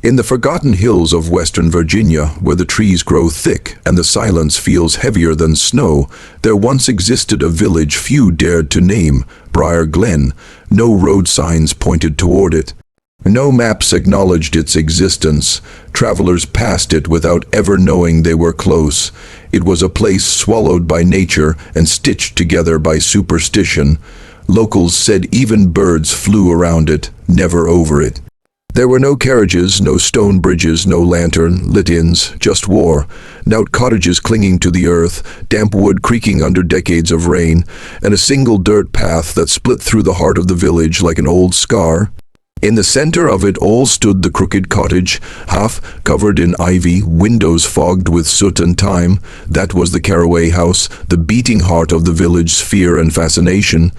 In the forgotten hills of western Virginia, where the trees grow thick and the silence feels heavier than snow, there once existed a village few dared to name, Briar Glen. No road signs pointed toward it. No maps acknowledged its existence. Travelers passed it without ever knowing they were close. It was a place swallowed by nature and stitched together by superstition. Locals said even birds flew around it, never over it. There were no carriages, no stone bridges, no lantern-lit inns, just war. Knout cottages clinging to the earth, damp wood creaking under decades of rain, and a single dirt path that split through the heart of the village like an old scar. In the center of it all stood the crooked cottage, half covered in ivy, windows fogged with soot and time. That was the Carroway house, the beating heart of the village's fear and fascination.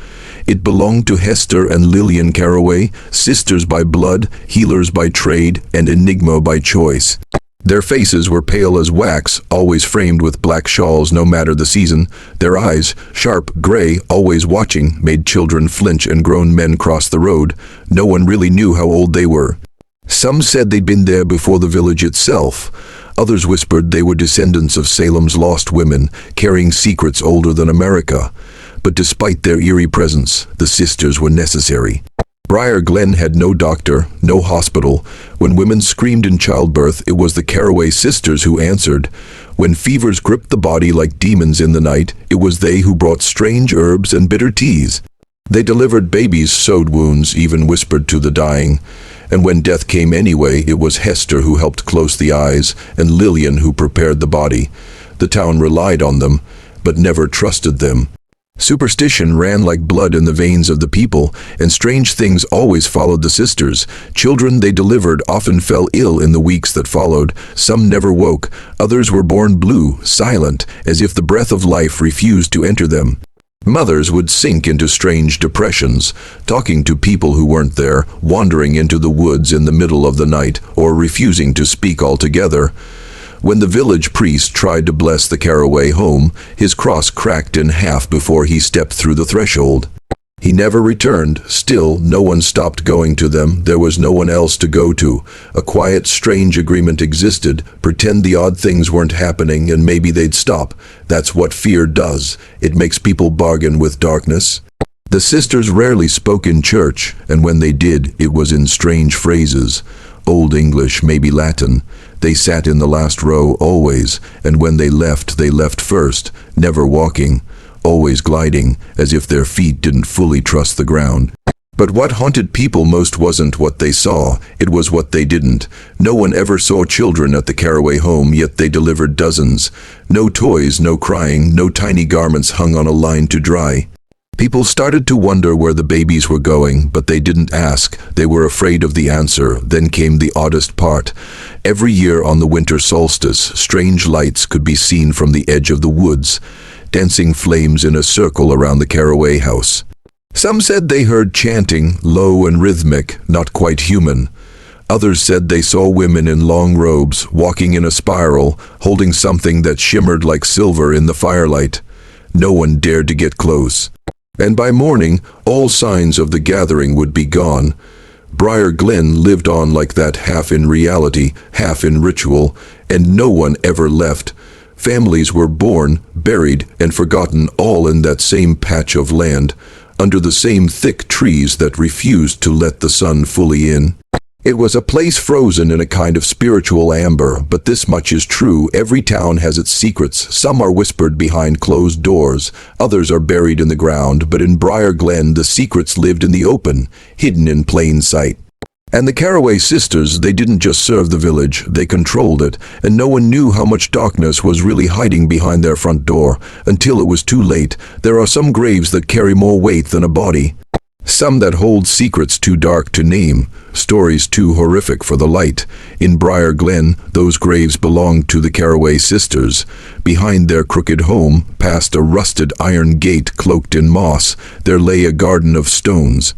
It belonged to Hester and Lillian Carroway, sisters by blood, healers by trade, and enigma by choice. Their faces were pale as wax, always framed with black shawls no matter the season. Their eyes, sharp, gray, always watching, made children flinch and grown men cross the road. No one really knew how old they were. Some said they'd been there before the village itself. Others whispered they were descendants of Salem's lost women, carrying secrets older than America. But despite their eerie presence, the sisters were necessary. Briar Glen had no doctor, no hospital. When women screamed in childbirth, it was the Carroway Sisters who answered. When fevers gripped the body like demons in the night, it was they who brought strange herbs and bitter teas. They delivered babies' sewed wounds, even whispered to the dying. And when death came anyway, it was Hester who helped close the eyes, and Lillian who prepared the body. The town relied on them, but never trusted them. Superstition ran like blood in the veins of the people, and strange things always followed the sisters. Children they delivered often fell ill in the weeks that followed. Some never woke. Others were born blue, silent, as if the breath of life refused to enter them. Mothers would sink into strange depressions, talking to people who weren't there, wandering into the woods in the middle of the night, or refusing to speak altogether. When the village priest tried to bless the Carroway home, his cross cracked in half before he stepped through the threshold. He never returned. Still, no one stopped going to them. There was no one else to go to. A quiet, strange agreement existed. Pretend the odd things weren't happening and maybe they'd stop. That's what fear does. It makes people bargain with darkness. The sisters rarely spoke in church, and when they did, it was in strange phrases. Old English, maybe Latin. They sat in the last row always, and when they left first, never walking, always gliding, as if their feet didn't fully trust the ground. But what haunted people most wasn't what they saw, it was what they didn't. No one ever saw children at the Carroway home, yet they delivered dozens. No toys, no crying, no tiny garments hung on a line to dry. People started to wonder where the babies were going, but they didn't ask. They were afraid of the answer. Then came the oddest part. Every year on the winter solstice, strange lights could be seen from the edge of the woods, dancing flames in a circle around the Carroway house. Some said they heard chanting, low and rhythmic, not quite human. Others said they saw women in long robes, walking in a spiral, holding something that shimmered like silver in the firelight. No one dared to get close. And by morning, all signs of the gathering would be gone. Briar Glen lived on like that, half in reality, half in ritual, and no one ever left. Families were born, buried, and forgotten all in that same patch of land, under the same thick trees that refused to let the sun fully in. It was a place frozen in a kind of spiritual amber, but this much is true: every town has its secrets. Some are whispered behind closed doors, others are buried in the ground, but in Briar Glen the secrets lived in the open, hidden in plain sight. And the Carroway Sisters, they didn't just serve the village, they controlled it, and no one knew how much darkness was really hiding behind their front door, until it was too late. There are some graves that carry more weight than a body. Some that hold secrets too dark to name, stories too horrific for the light. In Briar Glen, those graves belonged to the Carroway Sisters. Behind their crooked home, past a rusted iron gate cloaked in moss, there lay a garden of stones.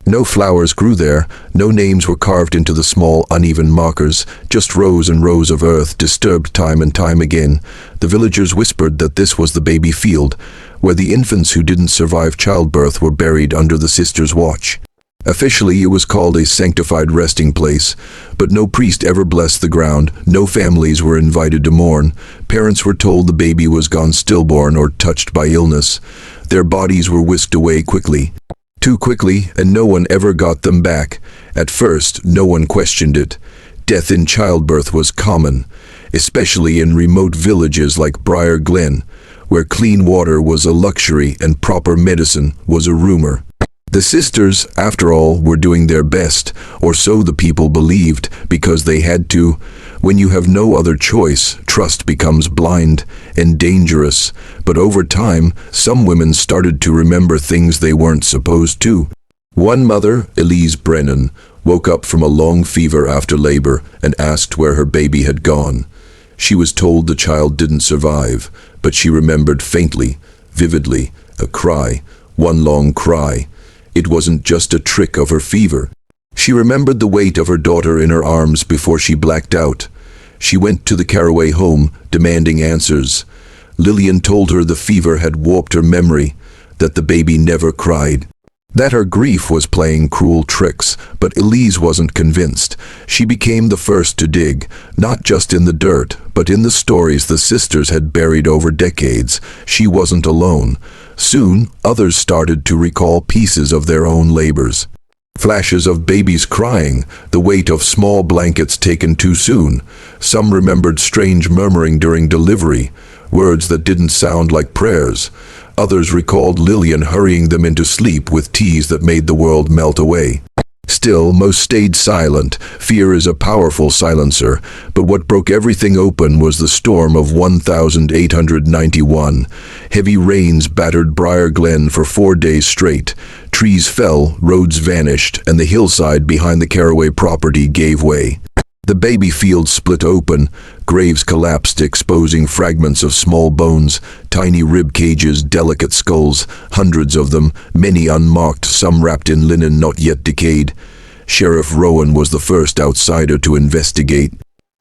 No flowers grew there, no names were carved into the small, uneven markers, just rows and rows of earth, disturbed time and time again. The villagers whispered that this was the baby field, where the infants who didn't survive childbirth were buried under the sisters' watch. Officially, it was called a sanctified resting place, but no priest ever blessed the ground, no families were invited to mourn, parents were told the baby was gone stillborn or touched by illness. Their bodies were whisked away quickly. Too quickly, and no one ever got them back. At first, no one questioned it. Death in childbirth was common, especially in remote villages like Briar Glen, where clean water was a luxury and proper medicine was a rumor. The sisters, after all, were doing their best, or so the people believed, because they had to. When you have no other choice, trust becomes blind and dangerous. But over time, some women started to remember things they weren't supposed to. One mother, Elise Brennan, woke up from a long fever after labor and asked where her baby had gone. She was told the child didn't survive, but she remembered faintly, vividly, a cry, one long cry. It wasn't just a trick of her fever. She remembered the weight of her daughter in her arms before she blacked out. She went to the Carroway home, demanding answers. Lillian told her the fever had warped her memory, that the baby never cried, that her grief was playing cruel tricks, but Elise wasn't convinced. She became the first to dig, not just in the dirt, but in the stories the sisters had buried over decades. She wasn't alone. Soon, others started to recall pieces of their own labors. Flashes of babies crying, the weight of small blankets taken too soon. Some remembered strange murmuring during delivery, words that didn't sound like prayers. Others recalled Lillian hurrying them into sleep with teas that made the world melt away. Still, most stayed silent. Fear is a powerful silencer, but what broke everything open was the storm of 1891. Heavy rains battered Briar Glen for 4 days straight. Trees fell, roads vanished, and the hillside behind the Carroway property gave way. The baby field split open, graves collapsed, exposing fragments of small bones, tiny rib cages, delicate skulls, hundreds of them, many unmarked, some wrapped in linen not yet decayed. Sheriff Rowan was the first outsider to investigate.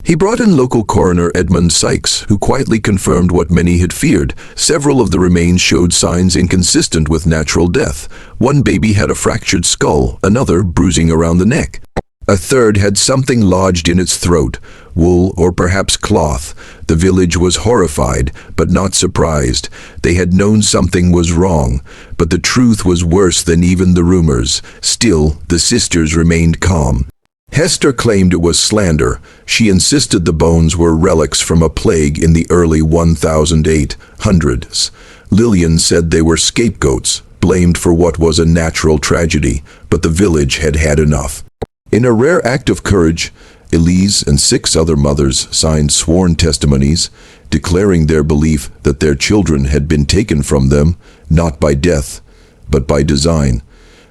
He brought in local coroner Edmund Sykes, who quietly confirmed what many had feared. Several of the remains showed signs inconsistent with natural death. One baby had a fractured skull, another bruising around the neck. A third had something lodged in its throat, wool or perhaps cloth. The village was horrified, but not surprised. They had known something was wrong, but the truth was worse than even the rumors. Still, the sisters remained calm. Hester claimed it was slander. She insisted the bones were relics from a plague in the early 1800s. Lillian said they were scapegoats, blamed for what was a natural tragedy, but the village had had enough. In a rare act of courage, Elise and 6 other mothers signed sworn testimonies, declaring their belief that their children had been taken from them, not by death, but by design.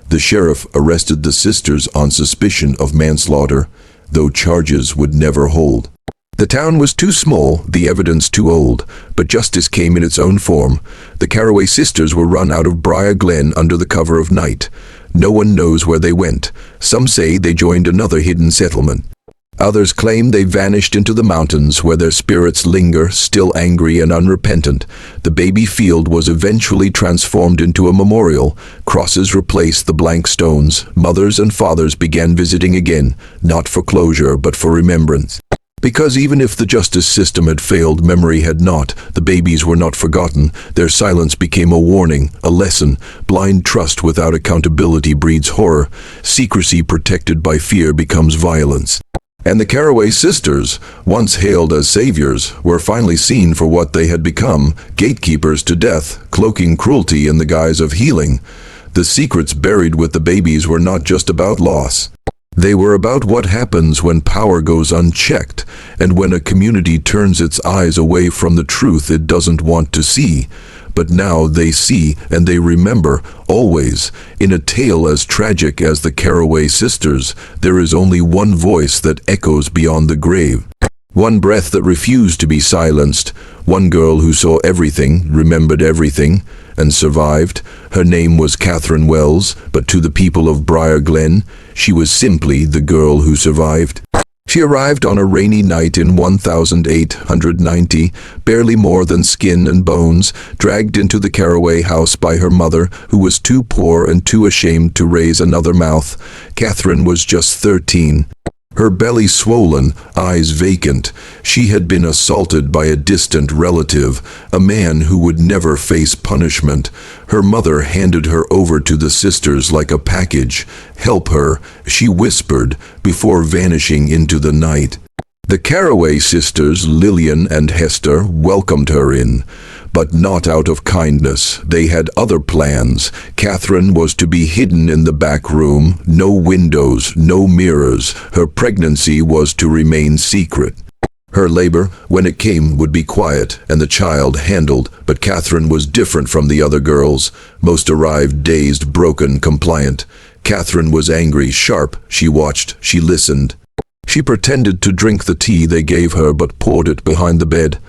The sheriff arrested the sisters on suspicion of manslaughter, though charges would never hold. The town was too small, the evidence too old, but justice came in its own form. The Carroway sisters were run out of Briar Glen under the cover of night. No one knows where they went. Some say they joined another hidden settlement. Others claim they vanished into the mountains where their spirits linger, still angry and unrepentant. The baby field was eventually transformed into a memorial. Crosses replaced the blank stones. Mothers and fathers began visiting again, not for closure but for remembrance. Because even if the justice system had failed, memory had not. The babies were not forgotten. Their silence became a warning, a lesson. Blind trust without accountability breeds horror. Secrecy protected by fear becomes violence. And the Carroway sisters, once hailed as saviors, were finally seen for what they had become, gatekeepers to death, cloaking cruelty in the guise of healing. The secrets buried with the babies were not just about loss. They were about what happens when power goes unchecked, and when a community turns its eyes away from the truth it doesn't want to see. But now they see and they remember, always. In a tale as tragic as the Carroway sisters, there is only one voice that echoes beyond the grave. One breath that refused to be silenced. One girl who saw everything, remembered everything, and survived. Her name was Catherine Wells, but to the people of Briar Glen, she was simply the girl who survived. She She arrived on a rainy night in 1890, barely more than skin and bones, dragged into the Carroway house by her mother, who was too poor and too ashamed to raise another mouth. Catherine was just 13. Her belly swollen, eyes vacant. She had been assaulted by a distant relative, a man who would never face punishment. Her mother handed her over to the sisters like a package. "Help her," she whispered, before vanishing into the night. The Carroway sisters, Lillian and Hester, welcomed her in. But not out of kindness. They had other plans. Catherine was to be hidden in the back room. No windows, no mirrors. Her pregnancy was to remain secret. Her labor, when it came, would be quiet and the child handled, but Catherine was different from the other girls. Most arrived dazed, broken, compliant. Catherine was angry, sharp. She watched, she listened. She pretended to drink the tea they gave her, but poured it behind the bed.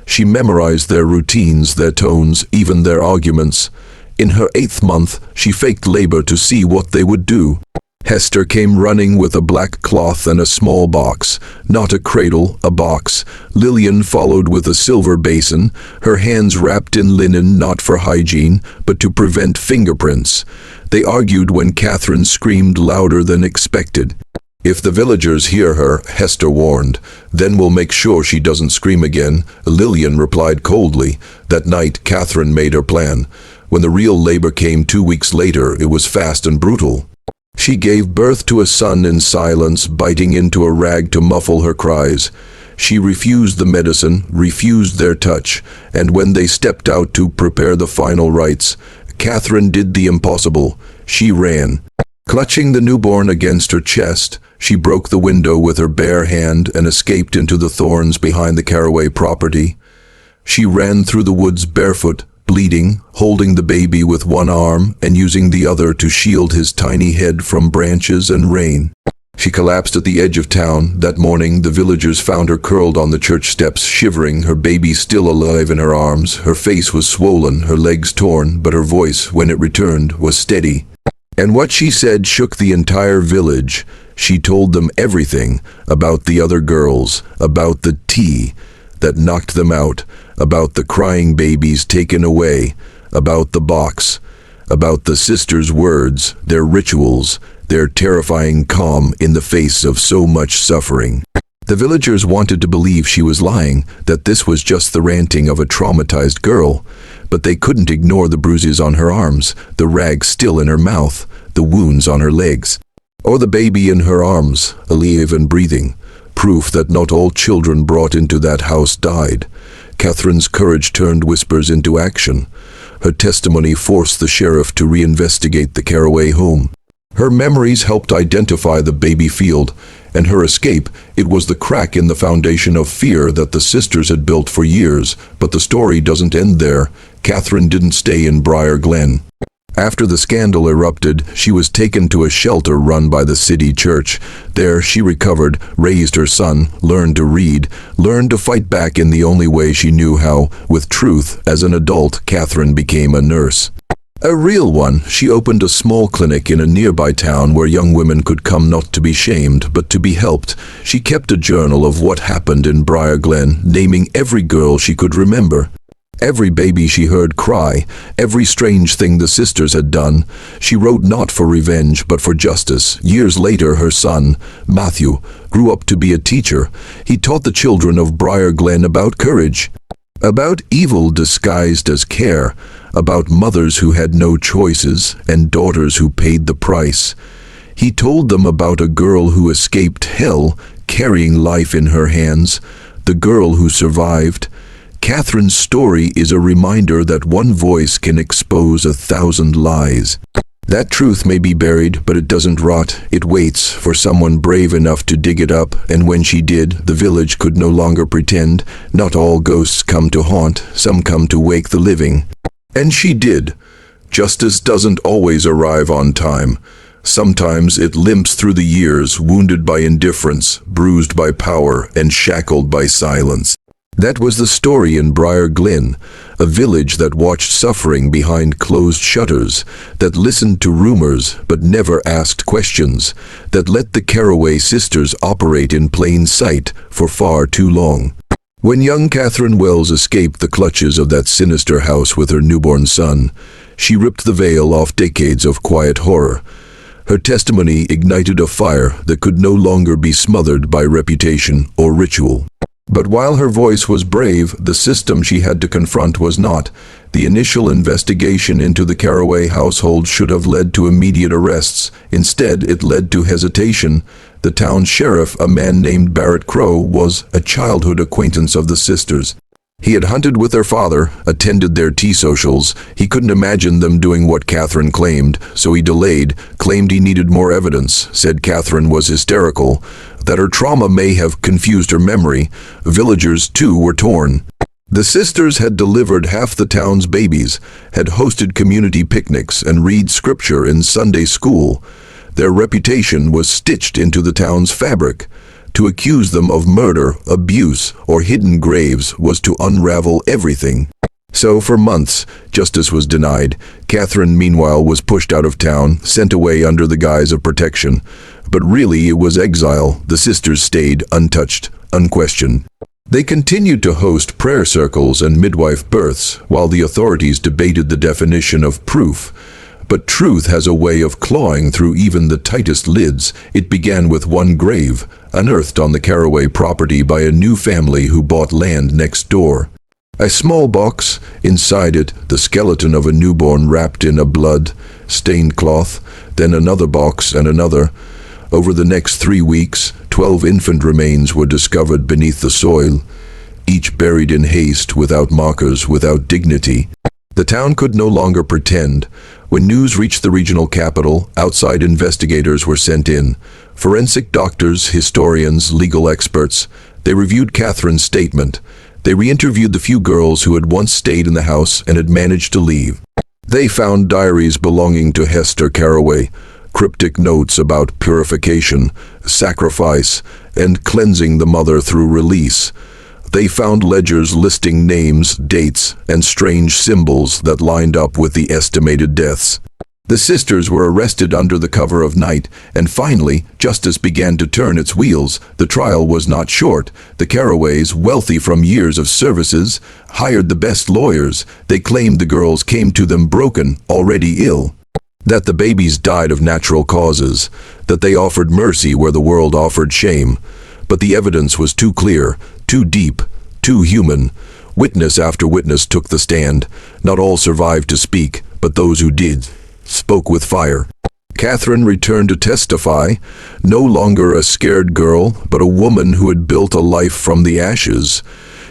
She memorized their routines, their tones, even their arguments. In her 8th month, she faked labor to see what they would do. Hester came running with a black cloth and a small box. Not a cradle, a box. Lillian followed with a silver basin, her hands wrapped in linen not for hygiene, but to prevent fingerprints. They argued when Catherine screamed louder than expected. "If the villagers hear her," Hester warned, "then we'll make sure she doesn't scream again." Lillian replied coldly. That night, Catherine made her plan. When the real labor came 2 weeks later, it was fast and brutal. She gave birth to a son in silence, biting into a rag to muffle her cries. She refused the medicine, refused their touch, and when they stepped out to prepare the final rites, Catherine did the impossible. She ran. Clutching the newborn against her chest, she broke the window with her bare hand and escaped into the thorns behind the Carroway property. She ran through the woods barefoot, bleeding, holding the baby with one arm and using the other to shield his tiny head from branches and rain. She collapsed at the edge of town. That morning, the villagers found her curled on the church steps, shivering, her baby still alive in her arms. Her face was swollen, her legs torn, but her voice, when it returned, was steady. And what she said shook the entire village. She told them everything, about the other girls, about the tea that knocked them out, about the crying babies taken away, about the box, about the sisters' words, their rituals, their terrifying calm in the face of so much suffering. The villagers wanted to believe she was lying, that this was just the ranting of a traumatized girl, but they couldn't ignore the bruises on her arms, the rag still in her mouth, the wounds on her legs, or the baby in her arms, alive and breathing, proof that not all children brought into that house died. Catherine's courage turned whispers into action. Her testimony forced the sheriff to reinvestigate the Carroway home. Her memories helped identify the baby field, and her escape, it was the crack in the foundation of fear that the sisters had built for years. But the story doesn't end there. Catherine didn't stay in Briar Glen. After the scandal erupted, she was taken to a shelter run by the city church. There she recovered, raised her son, learned to read, learned to fight back in the only way she knew how, with truth. As an adult, Catherine became a nurse. A real one. She opened a small clinic in a nearby town where young women could come not to be shamed, but to be helped. She kept a journal of what happened in Briar Glen, naming every girl she could remember. Every baby she heard cry, every strange thing the sisters had done. She wrote not for revenge, but for justice. Years later, her son, Matthew, grew up to be a teacher. He taught the children of Briar Glen about courage, about evil disguised as care, about mothers who had no choices and daughters who paid the price. He told them about a girl who escaped hell, carrying life in her hands, the girl who survived. Catherine's story is a reminder that one voice can expose 1,000 lies. That truth may be buried, but it doesn't rot. It waits for someone brave enough to dig it up, and when she did, the village could no longer pretend. Not all ghosts come to haunt, some come to wake the living. And she did. Justice doesn't always arrive on time. Sometimes it limps through the years, wounded by indifference, bruised by power, and shackled by silence. That was the story in Briar Glen, a village that watched suffering behind closed shutters, that listened to rumors but never asked questions, that let the Carroway Sisters operate in plain sight for far too long. When young Catherine Wells escaped the clutches of that sinister house with her newborn son, she ripped the veil off decades of quiet horror. Her testimony ignited a fire that could no longer be smothered by reputation or ritual. But while her voice was brave, the system she had to confront was not. The initial investigation into the Carroway household should have led to immediate arrests. Instead, it led to hesitation. The town sheriff, a man named Barrett Crow, was a childhood acquaintance of the sisters. He had hunted with their father, attended their tea socials. He couldn't imagine them doing what Catherine claimed, so he delayed, claimed he needed more evidence, said Catherine was hysterical, that her trauma may have confused her memory. Villagers, too, were torn. The sisters had delivered half the town's babies, had hosted community picnics and read scripture in Sunday school. Their reputation was stitched into the town's fabric. To accuse them of murder, abuse, or hidden graves was to unravel everything. So for months, justice was denied. Catherine, meanwhile, was pushed out of town, sent away under the guise of protection. But really it was exile. The sisters stayed untouched, unquestioned. They continued to host prayer circles and midwife births, while the authorities debated the definition of proof. But truth has a way of clawing through even the tightest lids. It began with one grave, unearthed on the Carroway property by a new family who bought land next door. A small box, inside it the skeleton of a newborn wrapped in a blood-stained cloth, then another box and another. Over the next 3 weeks, 12 infant remains were discovered beneath the soil, each buried in haste, without markers, without dignity. The town could no longer pretend. When news reached the regional capital, outside investigators were sent in. Forensic doctors, historians, legal experts. They reviewed Catherine's statement. They re-interviewed the few girls who had once stayed in the house and had managed to leave. They found diaries belonging to Hester Carroway, cryptic notes about purification, sacrifice, and cleansing the mother through release. They found ledgers listing names, dates, and strange symbols that lined up with the estimated deaths. The sisters were arrested under the cover of night, and finally, justice began to turn its wheels. The trial was not short. The Carroways, wealthy from years of services, hired the best lawyers. They claimed the girls came to them broken, already ill. That the babies died of natural causes. That they offered mercy where the world offered shame. But the evidence was too clear, too deep, too human. Witness after witness took the stand. Not all survived to speak, but those who did spoke with fire. Catherine returned to testify, no longer a scared girl, but a woman who had built a life from the ashes.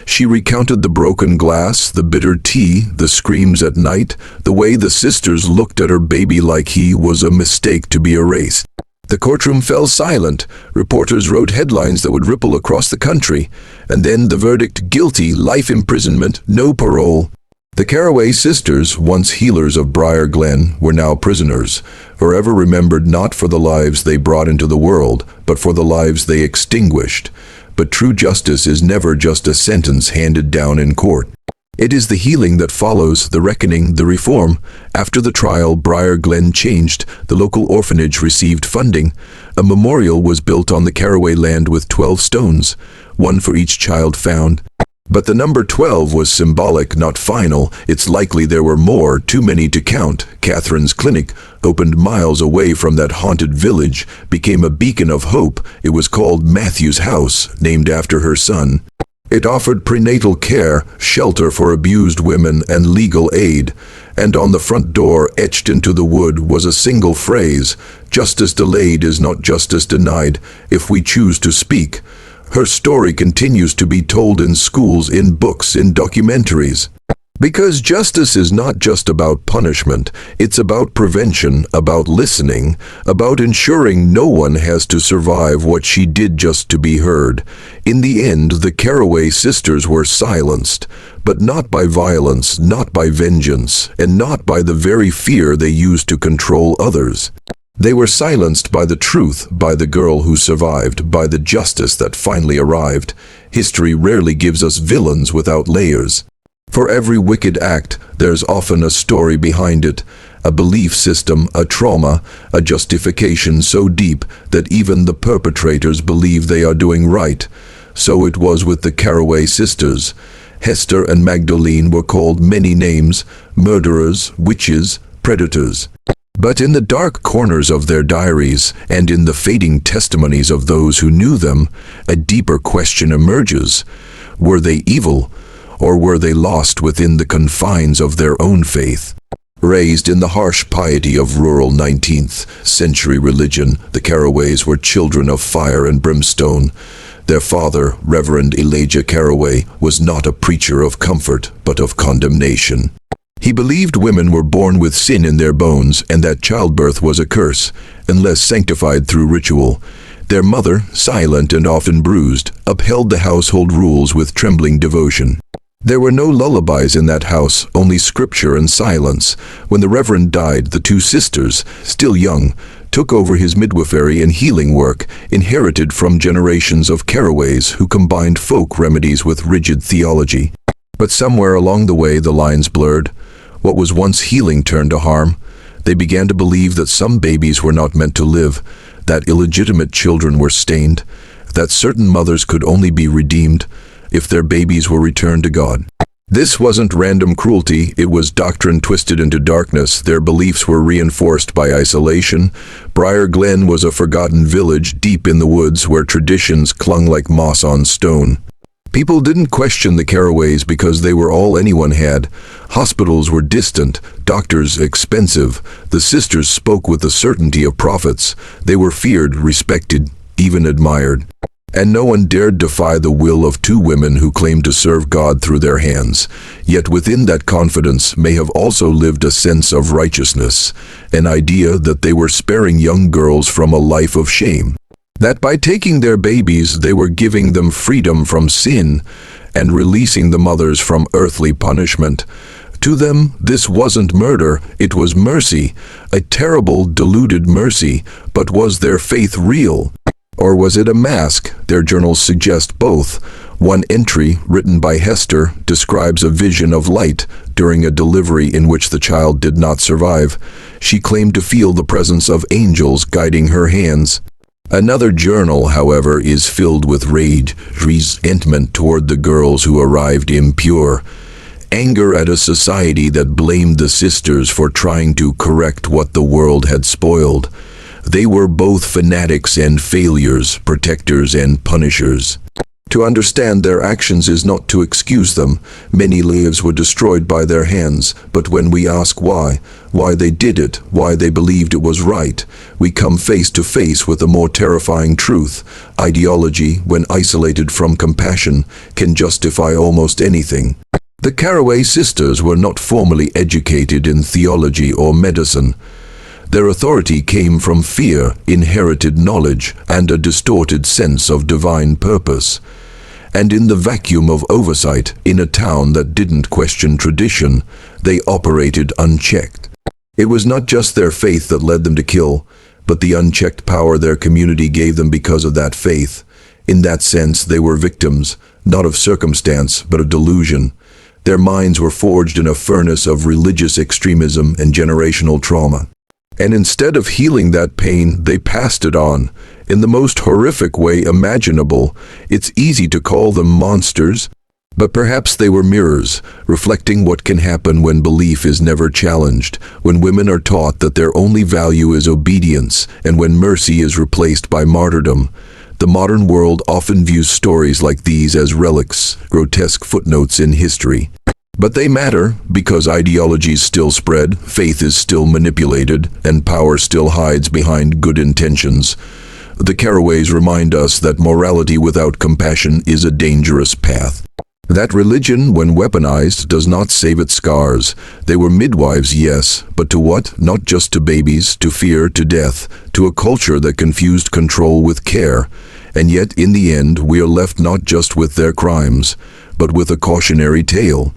She recounted the broken glass, the bitter tea, the screams at night, the way the sisters looked at her baby like he was a mistake to be erased. The courtroom fell silent. Reporters wrote headlines that would ripple across the country. And then the verdict: guilty, life imprisonment, no parole. The Carroway sisters, once healers of Briar Glen, were now prisoners, forever remembered not for the lives they brought into the world, but for the lives they extinguished. But true justice is never just a sentence handed down in court. It is the healing that follows, the reckoning, the reform. After the trial, Briar Glen changed. The local orphanage received funding. A memorial was built on the Carroway land with 12 stones, one for each child found. But the number 12 was symbolic, not final. It's likely there were more, too many to count. Catherine's clinic, opened miles away from that haunted village, became a beacon of hope. It was called Matthew's House, named after her son. It offered prenatal care, shelter for abused women, and legal aid. And on the front door, etched into the wood, was a single phrase: "Justice delayed is not justice denied, if we choose to speak." Her story continues to be told in schools, in books, in documentaries. Because justice is not just about punishment, it's about prevention, about listening, about ensuring no one has to survive what she did just to be heard. In the end, the Carroway sisters were silenced, but not by violence, not by vengeance, and not by the very fear they used to control others. They were silenced by the truth, by the girl who survived, by the justice that finally arrived. History rarely gives us villains without layers. For every wicked act, there's often a story behind it, a belief system, a trauma, a justification so deep that even the perpetrators believe they are doing right. So it was with the Carroway Sisters. Hester and Magdalene were called many names: murderers, witches, predators. But in the dark corners of their diaries, and in the fading testimonies of those who knew them, a deeper question emerges. Were they evil, or were they lost within the confines of their own faith? Raised in the harsh piety of rural 19th century religion, the Carroways were children of fire and brimstone. Their father, Reverend Elijah Carroway, was not a preacher of comfort, but of condemnation. He believed women were born with sin in their bones and that childbirth was a curse, unless sanctified through ritual. Their mother, silent and often bruised, upheld the household rules with trembling devotion. There were no lullabies in that house, only scripture and silence. When the Reverend died, the two sisters, still young, took over his midwifery and healing work, inherited from generations of Carroways who combined folk remedies with rigid theology. But somewhere along the way the lines blurred. What was once healing turned to harm. They began to believe that some babies were not meant to live, that illegitimate children were stained, that certain mothers could only be redeemed if their babies were returned to God. This wasn't random cruelty, it was doctrine twisted into darkness. Their beliefs were reinforced by isolation. Briar Glen was a forgotten village deep in the woods where traditions clung like moss on stone. People didn't question the Carroways because they were all anyone had. Hospitals were distant, doctors expensive. The sisters spoke with the certainty of prophets. They were feared, respected, even admired. And no one dared defy the will of two women who claimed to serve God through their hands. Yet within that confidence may have also lived a sense of righteousness, an idea that they were sparing young girls from a life of shame. That by taking their babies they were giving them freedom from sin and releasing the mothers from earthly punishment. To them, this wasn't murder, it was mercy, a terrible, deluded mercy. But was their faith real? Or was it a mask? Their journals suggest both. One entry, written by Hester, describes a vision of light during a delivery in which the child did not survive. She claimed to feel the presence of angels guiding her hands. Another journal, however, is filled with rage, resentment toward the girls who arrived impure, anger at a society that blamed the sisters for trying to correct what the world had spoiled. They were both fanatics and failures, protectors and punishers. To understand their actions is not to excuse them. Many lives were destroyed by their hands, but when we ask why they did it, why they believed it was right, we come face to face with a more terrifying truth. Ideology, when isolated from compassion, can justify almost anything. The Carroway sisters were not formally educated in theology or medicine. Their authority came from fear, inherited knowledge, and a distorted sense of divine purpose. And in the vacuum of oversight, in a town that didn't question tradition, they operated unchecked. It was not just their faith that led them to kill, but the unchecked power their community gave them because of that faith. In that sense, they were victims, not of circumstance, but of delusion. Their minds were forged in a furnace of religious extremism and generational trauma. And instead of healing that pain, they passed it on, in the most horrific way imaginable. It's easy to call them monsters, but perhaps they were mirrors, reflecting what can happen when belief is never challenged, when women are taught that their only value is obedience, and when mercy is replaced by martyrdom. The modern world often views stories like these as relics, grotesque footnotes in history. But they matter because ideologies still spread, faith is still manipulated, and power still hides behind good intentions. The Carroways remind us that morality without compassion is a dangerous path. That religion, when weaponized, does not save its scars. They were midwives, yes, but to what? Not just to babies, to fear, to death, to a culture that confused control with care. And yet, in the end, we are left not just with their crimes, but with a cautionary tale.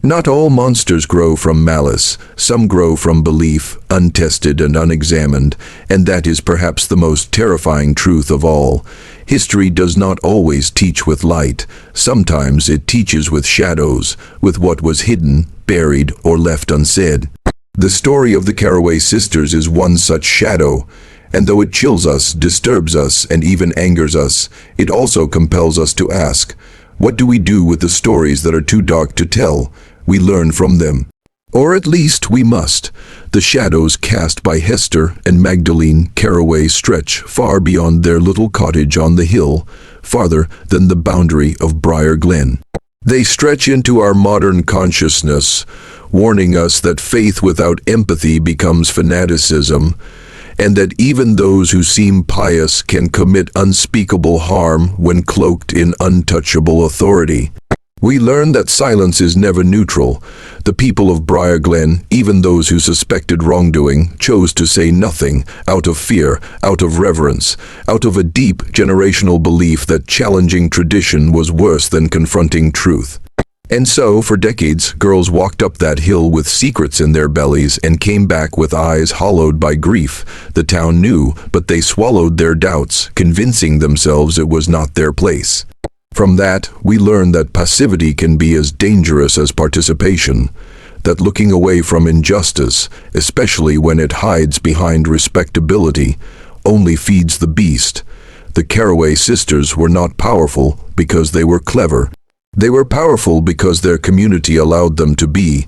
Not all monsters grow from malice. Some grow from belief, untested and unexamined, and that is perhaps the most terrifying truth of all. History does not always teach with light. Sometimes it teaches with shadows, with what was hidden, buried, or left unsaid. The story of the Carroway Sisters is one such shadow, and though it chills us, disturbs us, and even angers us, it also compels us to ask, what do we do with the stories that are too dark to tell? We learn from them. Or at least we must. The shadows cast by Hester and Magdalene Carroway stretch far beyond their little cottage on the hill, farther than the boundary of Briar Glen. They stretch into our modern consciousness, warning us that faith without empathy becomes fanaticism, and that even those who seem pious can commit unspeakable harm when cloaked in untouchable authority. We learn that silence is never neutral. The people of Briar Glen, even those who suspected wrongdoing, chose to say nothing, out of fear, out of reverence, out of a deep generational belief that challenging tradition was worse than confronting truth. And so, for decades, girls walked up that hill with secrets in their bellies and came back with eyes hollowed by grief. The town knew, but they swallowed their doubts, convincing themselves it was not their place. From that, we learn that passivity can be as dangerous as participation, that looking away from injustice, especially when it hides behind respectability, only feeds the beast. The Carroway sisters were not powerful because they were clever. They were powerful because their community allowed them to be.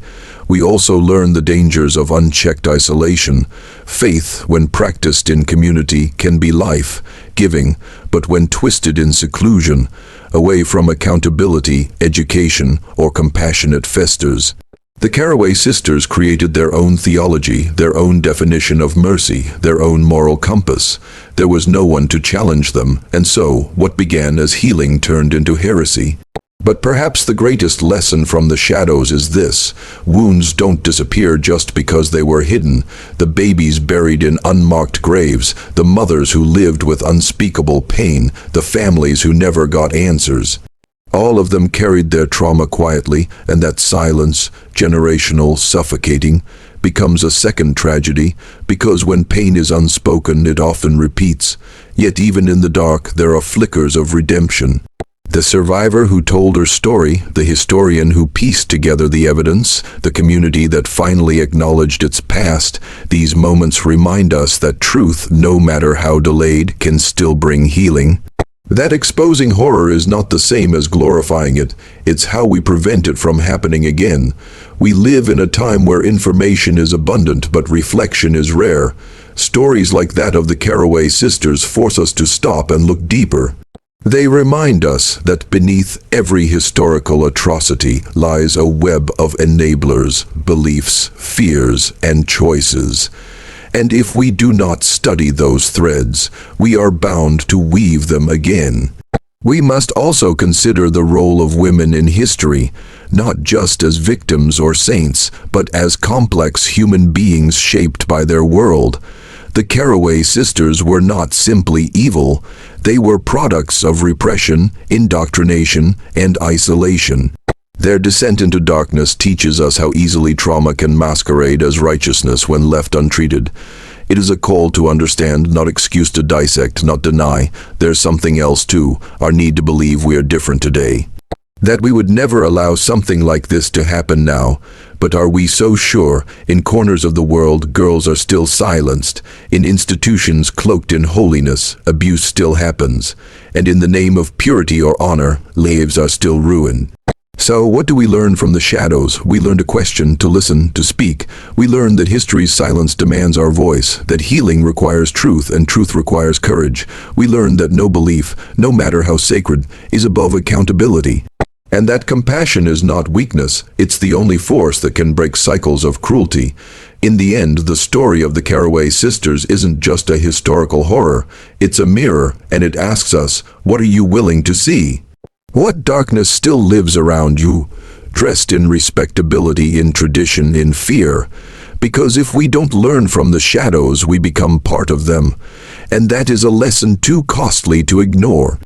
We also learn the dangers of unchecked isolation. Faith, when practiced in community, can be life-giving, but when twisted in seclusion, away from accountability, education, or compassionate festers. The Carroway sisters created their own theology, their own definition of mercy, their own moral compass. There was no one to challenge them, and so what began as healing turned into heresy. But perhaps the greatest lesson from the shadows is this: wounds don't disappear just because they were hidden. The babies buried in unmarked graves, the mothers who lived with unspeakable pain, the families who never got answers. All of them carried their trauma quietly, and that silence, generational, suffocating, becomes a second tragedy, because when pain is unspoken, it often repeats. Yet even in the dark, there are flickers of redemption. The survivor who told her story, the historian who pieced together the evidence, the community that finally acknowledged its past, these moments remind us that truth, no matter how delayed, can still bring healing. That exposing horror is not the same as glorifying it. It's how we prevent it from happening again. We live in a time where information is abundant, but reflection is rare. Stories like that of the Carroway sisters force us to stop and look deeper. They remind us that beneath every historical atrocity lies a web of enablers, beliefs, fears, and choices. And if we do not study those threads, we are bound to weave them again. We must also consider the role of women in history, not just as victims or saints, but as complex human beings shaped by their world. The Carroway sisters were not simply evil. They were products of repression, indoctrination, and isolation. Their descent into darkness teaches us how easily trauma can masquerade as righteousness when left untreated. It is a call to understand, not excuse to dissect, not deny. There's something else too, our need to believe we are different today. That we would never allow something like this to happen now. But are we so sure? In corners of the world, girls are still silenced. In institutions cloaked in holiness, abuse still happens. And in the name of purity or honor, lives are still ruined. So what do we learn from the shadows? We learn to question, to listen, to speak. We learn that history's silence demands our voice, that healing requires truth and truth requires courage. We learn that no belief, no matter how sacred, is above accountability. And that compassion is not weakness, it's the only force that can break cycles of cruelty. In the end, the story of the Carroway sisters isn't just a historical horror, it's a mirror, and it asks us, what are you willing to see? What darkness still lives around you, dressed in respectability, in tradition, in fear? Because if we don't learn from the shadows, we become part of them. And that is a lesson too costly to ignore.